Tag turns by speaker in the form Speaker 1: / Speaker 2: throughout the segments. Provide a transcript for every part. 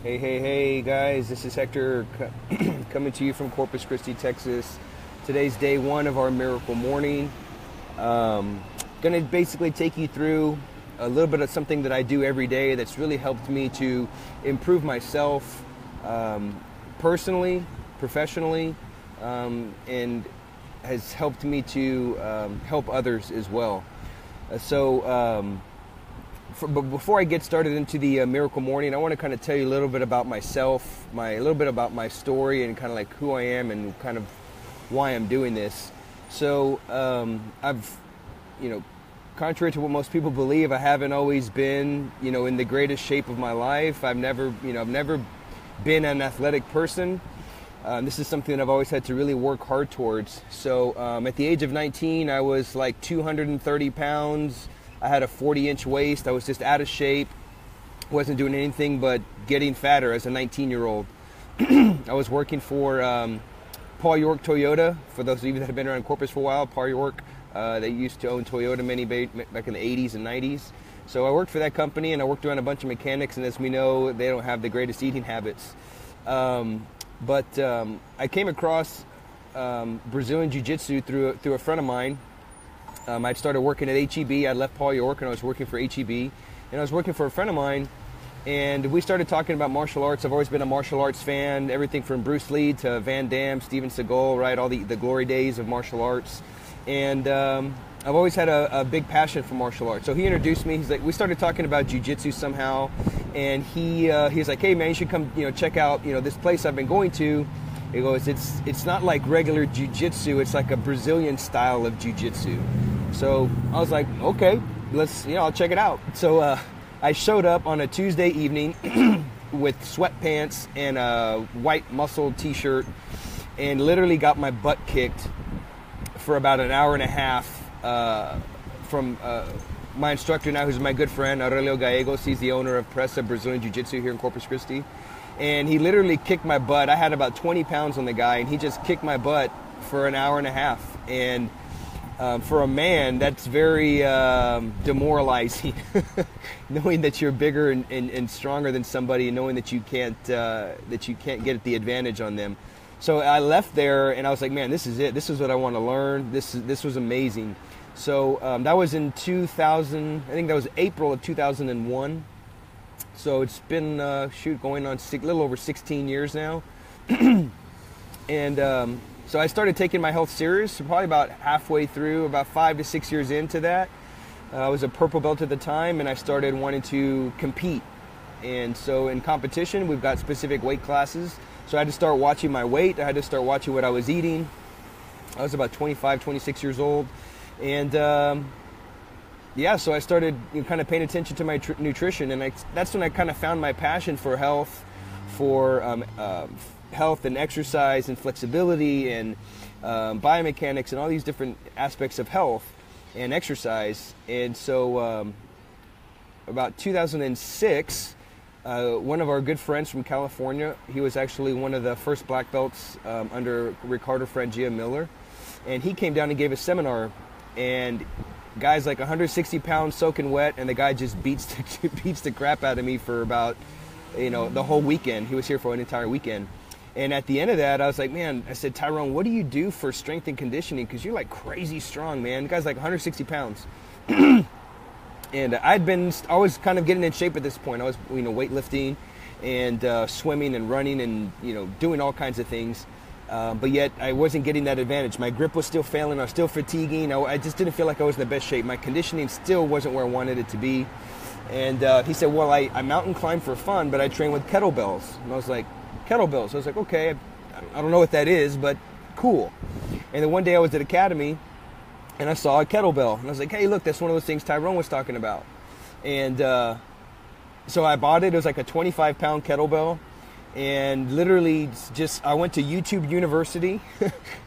Speaker 1: Hey guys, this is Hector coming to you from Corpus Christi, Texas. Today's day one of our miracle morning. Gonna basically take you through a little bit of something that I do every day that's really helped me to improve myself personally, professionally, and has helped me to help others as well. But before I get started into the miracle morning, I want to kind of tell you a little bit about myself, a little bit about my story, and kind of like who I am and kind of why I'm doing this. So contrary to what most people believe, I haven't always been, in the greatest shape of my life. I've never been an athletic person. This is something that I've always had to really work hard towards. So at the age of 19, I was like 230 pounds. I had a 40-inch waist. I was just out of shape. Wasn't doing anything but getting fatter as a 19-year-old. I was working for Paul York Toyota. For those of you that have been around Corpus for a while, Paul York, they used to own Toyota back in the 80s and 90s. So I worked for that company, and I worked around a bunch of mechanics, and as we know, they don't have the greatest eating habits. But I came across Brazilian Jiu-Jitsu through a friend of mine. I'd started working at HEB. I left Paul York and I was working for HEB. And I was working for a friend of mine, and we started talking about martial arts. I've always been a martial arts fan, everything from Bruce Lee to Van Damme, Steven Seagal, right? All the glory days of martial arts. And I've always had a big passion for martial arts. So he introduced me. He's like, we started talking about jiu-jitsu somehow. And he's like, hey man, you should come, check out, this place I've been going to. He goes, it's not like regular jiu-jitsu, it's like a Brazilian style of jiu-jitsu. So I was like, okay, I'll check it out. So I showed up on a Tuesday evening with sweatpants and a white muscle t-shirt and literally got my butt kicked for about an hour and a half from my instructor now, who's my good friend, Aurelio Gallegos. He's the owner of Pressa Brazilian Jiu-Jitsu here in Corpus Christi. And he literally kicked my butt. I had about 20 pounds on the guy, and he just kicked my butt for an hour and a half. And for a man, that's very demoralizing, knowing that you're bigger and stronger than somebody, and knowing that you can't get the advantage on them. So I left there, and I was like, man, this is it. This is what I want to learn. This was amazing. So that was in 2000. I think that was April of 2001. So it's been going on a little over 16 years now. And so I started taking my health serious, probably about halfway through, about 5 to 6 years into that. I was a purple belt at the time, and I started wanting to compete. And so in competition, we've got specific weight classes. So I had to start watching my weight. I had to start watching what I was eating. I was about 25, 26 years old. And so I started kind of paying attention to my nutrition. And that's when I kind of found my passion for health, health and exercise and flexibility and biomechanics and all these different aspects of health and exercise. And so about 2006, one of our good friends from California, he was actually one of the first black belts under Ricardo Frangia Miller, and he came down and gave a seminar, and guy's like 160 pounds soaking wet, and the guy just beats the crap out of me for about the whole weekend. He was here for an entire weekend. And at the end of that, I was like, man, I said, Tyrone, what do you do for strength and conditioning? Because you're like crazy strong, man. The guy's like 160 pounds. And I'd been always kind of getting in shape at this point. I was, weightlifting and swimming and running and, doing all kinds of things. But yet I wasn't getting that advantage. My grip was still failing. I was still fatiguing. I just didn't feel like I was in the best shape. My conditioning still wasn't where I wanted it to be. And he said, well, I mountain climb for fun, but I train with kettlebells. And I was like, kettlebells? I was like, okay, I don't know what that is, but cool. And then one day I was at Academy, and I saw a kettlebell. And I was like, hey, look, that's one of those things Tyrone was talking about. And so I bought it. It was like a 25-pound kettlebell. And literally I went to YouTube University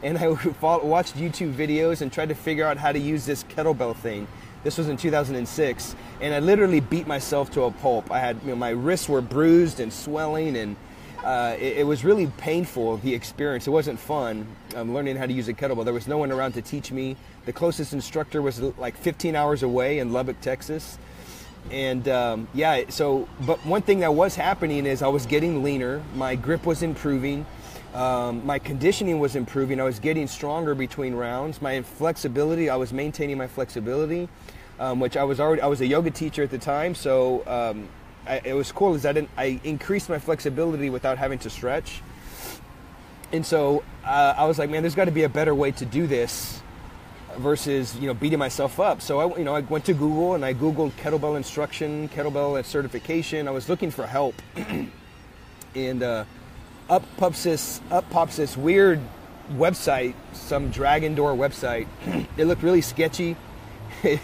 Speaker 1: and I watched YouTube videos and tried to figure out how to use this kettlebell thing. This was in 2006. And I literally beat myself to a pulp. I had, my wrists were bruised and swelling, and it was really painful, the experience. It wasn't fun learning how to use a kettlebell. There was no one around to teach me. The closest instructor was like 15 hours away in Lubbock, Texas. Yeah, so, but one thing that was happening is I was getting leaner, my grip was improving, my conditioning was improving, I was getting stronger between rounds, my flexibility, I was maintaining my flexibility, which I was a yoga teacher at the time, so it was cool is I increased my flexibility without having to stretch. And so I was like, man, there's got to be a better way to do this versus, beating myself up. So I went to Google and I Googled kettlebell instruction, kettlebell certification. I was looking for help, and up pops this weird website, some dragon door website. It looked really sketchy. It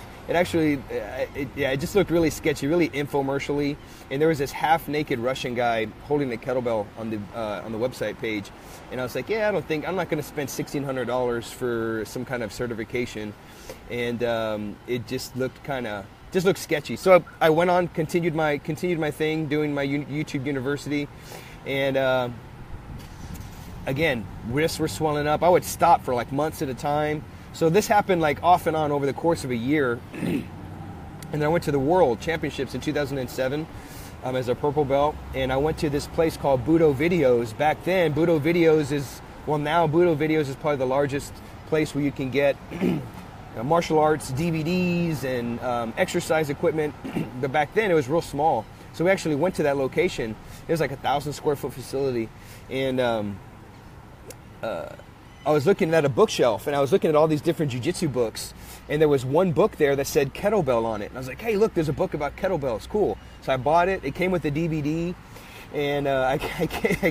Speaker 1: just looked really sketchy, really infomercially. And there was this half-naked Russian guy holding a kettlebell on the website page. And I was like, I'm not going to spend $1,600 for some kind of certification. And it just looked sketchy. So I went on, continued my thing, doing my YouTube University. And again, wrists were swelling up. I would stop for like months at a time. So this happened like off and on over the course of a year. And then I went to the World Championships in 2007 as a purple belt. And I went to this place called Budo Videos. Back then, Budo Videos is probably the largest place where you can get martial arts DVDs and exercise equipment. But back then it was real small. So we actually went to that location. It was like 1,000 square foot facility. And I was looking at a bookshelf, and I was looking at all these different jiu-jitsu books, and there was one book there that said kettlebell on it. And I was like, hey, look, there's a book about kettlebells. Cool. So I bought it. It came with a DVD, and I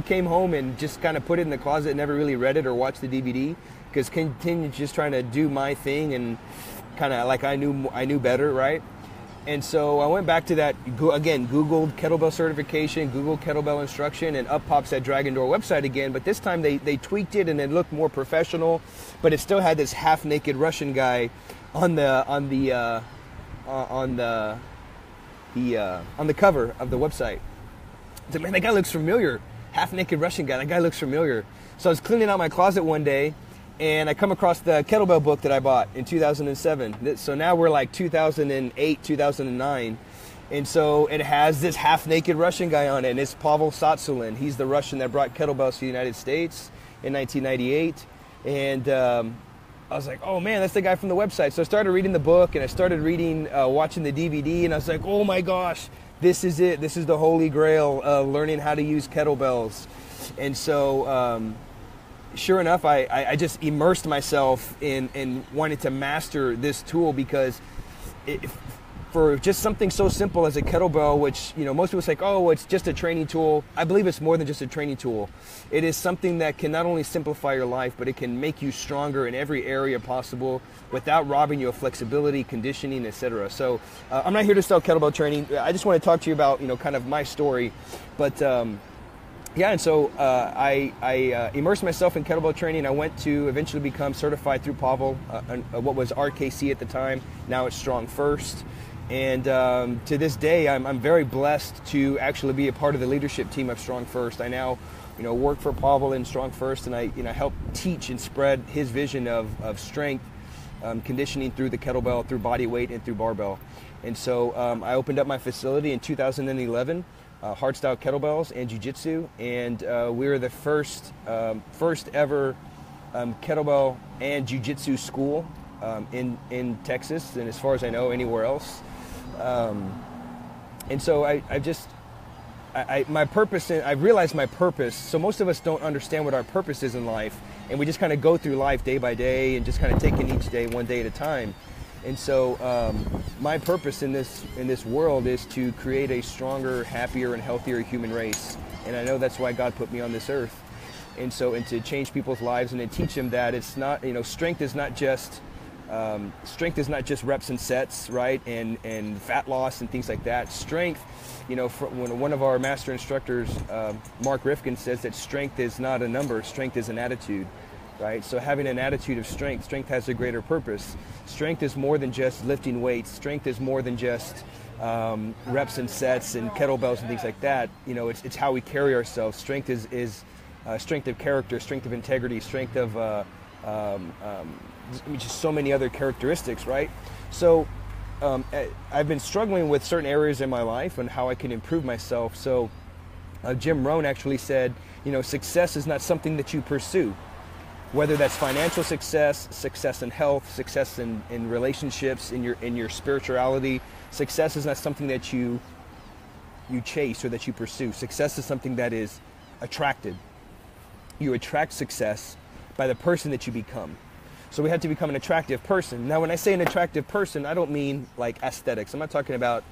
Speaker 1: came home and just kind of put it in the closet, never really read it or watched the DVD, because continued just trying to do my thing and kind of like I knew better, right? And so I went back to that, again, Googled kettlebell certification, Googled kettlebell instruction, and up pops that Dragon Door website again. But this time they tweaked it and it looked more professional, but it still had this half-naked Russian guy on the cover of the website. I said, man, that guy looks familiar. Half-naked Russian guy, that guy looks familiar. So I was cleaning out my closet one day, and I come across the kettlebell book that I bought in 2007. So now we're like 2008, 2009. And so it has this half-naked Russian guy on it, and it's Pavel Satsulin. He's the Russian that brought kettlebells to the United States in 1998. And I was like, oh man, that's the guy from the website. So I started reading the book, and I started watching the DVD, and I was like, oh my gosh, this is it. This is the holy grail of learning how to use kettlebells. And so sure enough, I just immersed myself in wanting to master this tool, because for just something so simple as a kettlebell, which, most people say, oh, it's just a training tool. I believe it's more than just a training tool. It is something that can not only simplify your life, but it can make you stronger in every area possible without robbing you of flexibility, conditioning, etc. So I'm not here to sell kettlebell training. I just want to talk to you about, kind of my story. But yeah, and so I immersed myself in kettlebell training. I went to eventually become certified through Pavel, what was RKC at the time. Now it's Strong First. And to this day, I'm very blessed to actually be a part of the leadership team of Strong First. I now, work for Pavel in Strong First, and I, help teach and spread his vision of strength, conditioning through the kettlebell, through body weight, and through barbell. And so I opened up my facility in 2011. Hardstyle kettlebells and jiu-jitsu, and we were the first ever kettlebell and jiu-jitsu school in Texas, and as far as I know, anywhere else. And so my purpose, I realized my purpose. So most of us don't understand what our purpose is in life, and we just kind of go through life day by day and just kind of taking each day one day at a time. And so my purpose in this world is to create a stronger, happier, and healthier human race. And I know that's why God put me on this earth. And to change people's lives and to teach them that it's not, strength is not just reps and sets, right? And fat loss and things like that. Strength, when one of our master instructors, Mark Rifkin, says that strength is not a number, strength is an attitude. Right? So having an attitude of strength has a greater purpose. Strength is more than just lifting weights. Strength is more than just reps and sets and kettlebells and things like that. It's how we carry ourselves. Strength is strength of character, strength of integrity, strength of just so many other characteristics, right? So I've been struggling with certain areas in my life and how I can improve myself. So Jim Rohn actually said, success is not something that you pursue. Whether that's financial success, success in health, success in relationships, in your spirituality, success is not something that you chase or that you pursue. Success is something that is attracted. You attract success by the person that you become. So we have to become an attractive person. Now, when I say an attractive person, I don't mean like aesthetics. I'm not talking about,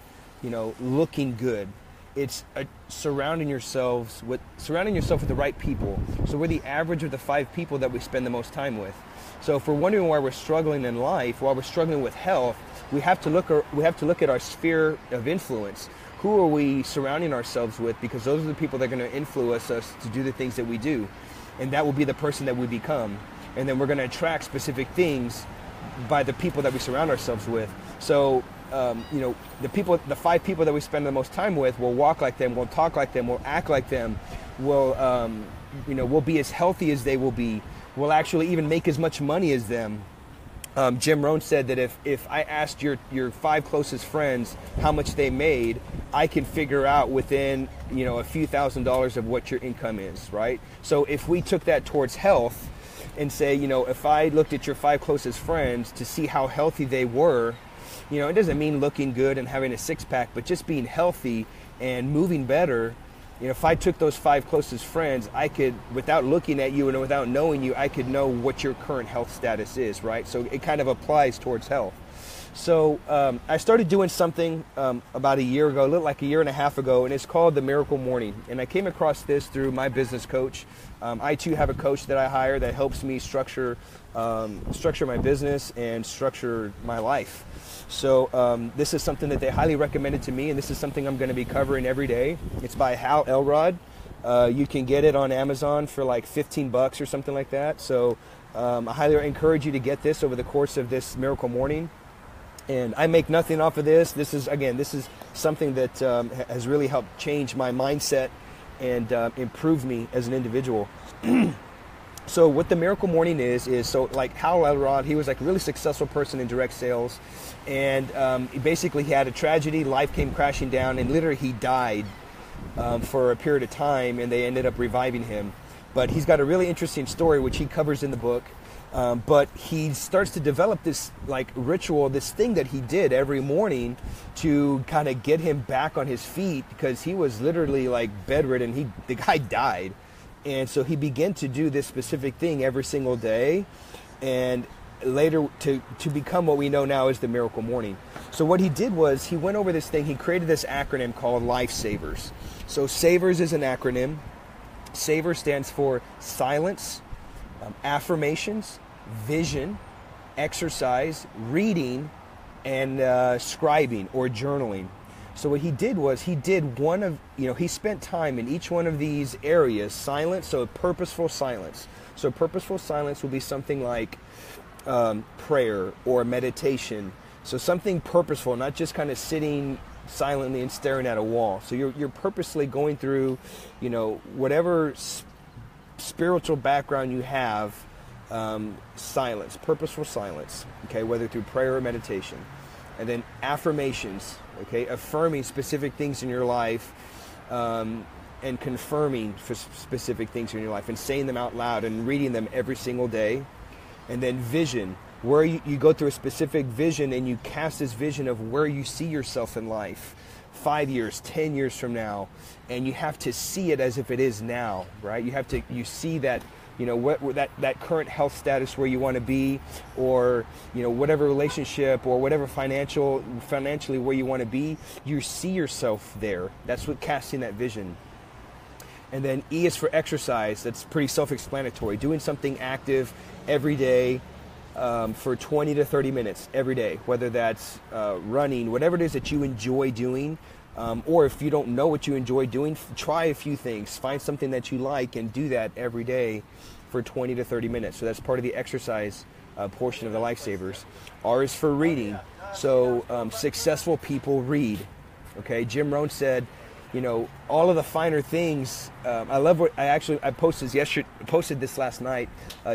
Speaker 1: looking good. It's surrounding yourself with the right people. So we're the average of the 5 people that we spend the most time with. So if we're wondering why we're struggling in life, why we're struggling with health, we have to look at our sphere of influence. Who are we surrounding ourselves with? Because those are the people that are going to influence us to do the things that we do. And that will be the person that we become. And then we're going to attract specific things by the people that we surround ourselves with. So, the 5 people that we spend the most time with will walk like them, will talk like them, will act like them, will be as healthy as they will be, will actually even make as much money as them. Jim Rohn said that if I asked your 5 closest friends how much they made, I can figure out within, a few $1,000s of what your income is, right? So if we took that towards health and say, if I looked at your 5 closest friends to see how healthy they were, it doesn't mean looking good and having a 6-pack, but just being healthy and moving better. If I took those 5 closest friends, I could, without looking at you and without knowing you, I could know what your current health status is, right? So it kind of applies towards health. So I started doing something about a year ago, a little like a year and a half ago, and it's called the Miracle Morning. And I came across this through my business coach. I too have a coach that I hire that helps me structure my business and structure my life. So this is something that they highly recommended to me, and this is something I'm going to be covering every day. It's by Hal Elrod. You can get it on Amazon for like $15 or something like that. So I highly encourage you to get this over the course of this Miracle Morning. And I make nothing off of this. This is something that has really helped change my mindset and improve me as an individual. So what the Miracle Morning is so like Hal Elrod, he was like a really successful person in direct sales. And basically he had a tragedy, life came crashing down, and literally he died for a period of time, and they ended up reviving him. But he's got a really interesting story, which he covers in the book. But he starts to develop this like ritual, this thing that he did every morning to kind of get him back on his feet, because he was literally like bedridden. The guy died. And so he began to do this specific thing every single day, and later to become what we know now as the Miracle Morning. So what he did was he went over this thing. He created this acronym called Life Savers. So SAVERS is an acronym. SAVER stands for silence, affirmations, vision, exercise, reading, and scribing or journaling. So what he did was he spent time in each one of these areas. Silence, so purposeful silence. So purposeful silence will be something like prayer or meditation. So something purposeful, not just kind of sitting silently and staring at a wall. So you're purposely going through, whatever spiritual background you have, silence, purposeful silence, okay, whether through prayer or meditation. And then affirmations, okay, affirming specific things in your life, and confirming for specific things in your life, and saying them out loud and reading them every single day. And then vision, where you go through a specific vision and you cast this vision of where you see yourself in life 5 years, 10 years from now, and you have to see it as if it is now, right? You see that, that current health status where you want to be, or, whatever relationship or whatever financially where you want to be, you see yourself there. That's what casting that vision. And then E is for exercise. That's pretty self-explanatory. Doing something active every day for 20 to 30 minutes every day, whether that's running, whatever it is that you enjoy doing. Or if you don't know what you enjoy doing, try a few things. Find something that you like and do that every day for 20 to 30 minutes. So that's part of the exercise portion of the Lifesavers. R is for reading. So successful people read. Okay, Jim Rohn said, all of the finer things. I love what I posted this last night.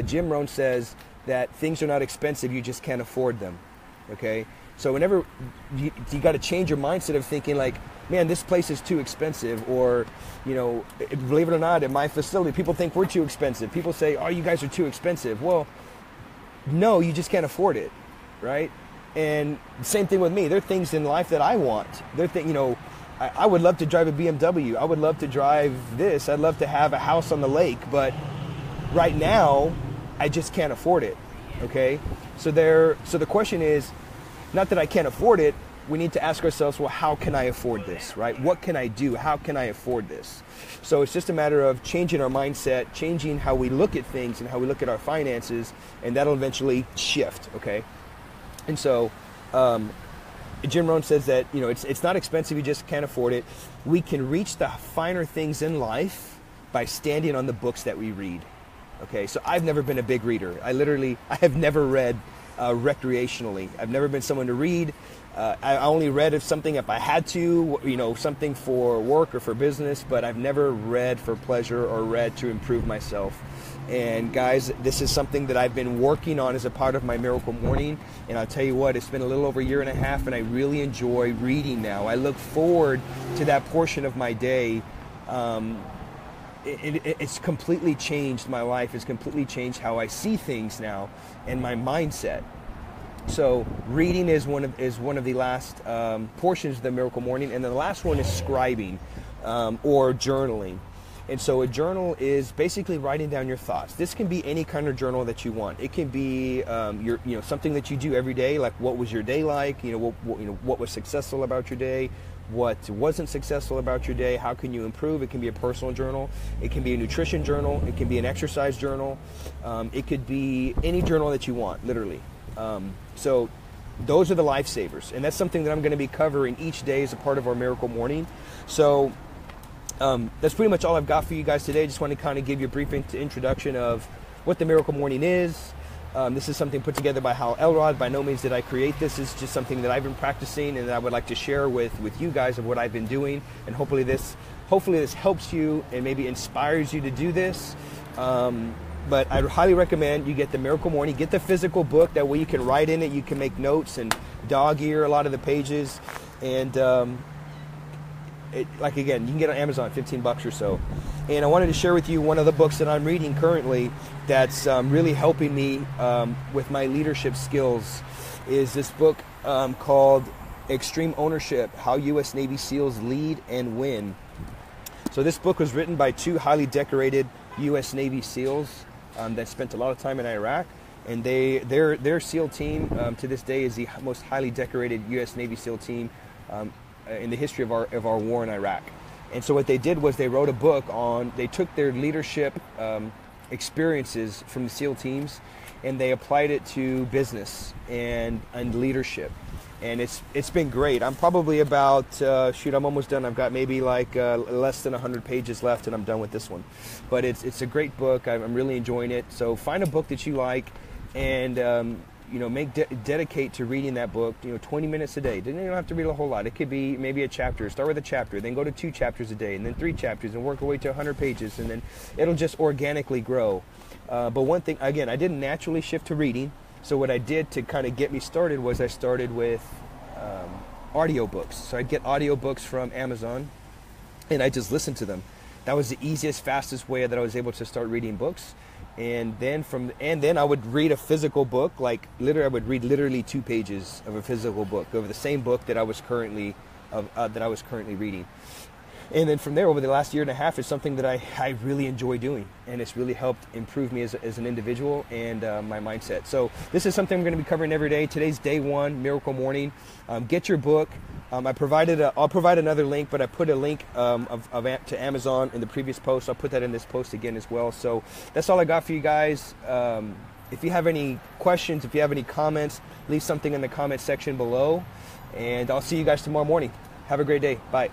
Speaker 1: Jim Rohn says that things are not expensive, you just can't afford them. Okay, So whenever you got to change your mindset of thinking like, man, this place is too expensive, or, you know, believe it or not, at my facility, people think we're too expensive. People say, oh, you guys are too expensive. Well, no, you just can't afford it, right? And same thing with me. There are things in life that I want. You know, I would love to drive a BMW. I would love to drive this. I'd love to have a house on the lake, but right now, I just can't afford it, okay? So the question is, not that I can't afford it, we need to ask ourselves, well, how can I afford this, right? What can I do? How can I afford this? So it's just a matter of changing our mindset, changing how we look at things and how we look at our finances, and that'll eventually shift, okay? And so Jim Rohn says that, you know, it's not expensive, you just can't afford it. We can reach the finer things in life by standing on the books that we read, okay? So I've never been a big reader. I have never read recreationally. I've never been someone to read. I only read something if I had to, you know, something for work or for business, but I've never read for pleasure or read to improve myself. And guys, this is something that I've been working on as a part of my Miracle Morning. And I'll tell you what, it's been a little over a year and a half, and I really enjoy reading now. I look forward to that portion of my day. It's completely changed my life. It's completely changed how I see things now and my mindset. So reading is one of the last portions of the Miracle Morning, and then the last one is scribing or journaling. And so a journal is basically writing down your thoughts. This can be any kind of journal that you want. It can be something that you do every day, like what was your day like? What was successful about your day? What wasn't successful about your day? How can you improve? It can be a personal journal. It can be a nutrition journal. It can be an exercise journal. It could be any journal that you want, literally. So those are the lifesavers, and that's something that I'm going to be covering each day as a part of our Miracle Morning. So that's pretty much all I've got for you guys today. Just want to kind of give you a brief introduction of what the Miracle Morning is. This is something put together by Hal Elrod. By no means did I create this. It's just something that I've been practicing and that I would like to share with you guys of what I've been doing. And hopefully this helps you and maybe inspires you to do this. But I highly recommend you get the Miracle Morning. Get the physical book. That way you can write in it. You can make notes and dog ear a lot of the pages. And like again, you can get it on Amazon, $15 or so. And I wanted to share with you one of the books that I'm reading currently that's really helping me with my leadership skills. Is this book called Extreme Ownership: How U.S. Navy SEALs Lead and Win. So this book was written by two highly decorated U.S. Navy SEALs that spent a lot of time in Iraq, and their SEAL team to this day is the most highly decorated U.S. Navy SEAL team in the history of our war in Iraq. And so what they did was they wrote a book they took their leadership experiences from the SEAL teams and they applied it to business and leadership. And it's been great. I'm probably about, I'm almost done. I've got maybe like less than 100 pages left and I'm done with this one. But it's a great book. I'm really enjoying it. So find a book that you like and, dedicate to reading that book, 20 minutes a day. You don't have to read a whole lot. It could be maybe a chapter. Start with a chapter, then go to 2 chapters a day, and then 3 chapters, and work your way to 100 pages, and then it'll just organically grow. But one thing, again, I didn't naturally shift to reading. So what I did to kind of get me started was I started with audiobooks. So I'd get audiobooks from Amazon, and I just listened to them. That was the easiest, fastest way that I was able to start reading books. And then I would read a physical book, like literally I would read literally 2 pages of a physical book of the same book that I was currently reading. And then from there, over the last year and a half, it's something that I really enjoy doing, and it's really helped improve me as an individual and my mindset. So this is something I'm going to be covering every day. Today's day 1, Miracle Morning. Get your book. I'll provide another link, but I put a link to Amazon in the previous post. I'll put that in this post again as well. So that's all I got for you guys. If you have any questions, if you have any comments, leave something in the comment section below, and I'll see you guys tomorrow morning. Have a great day. Bye.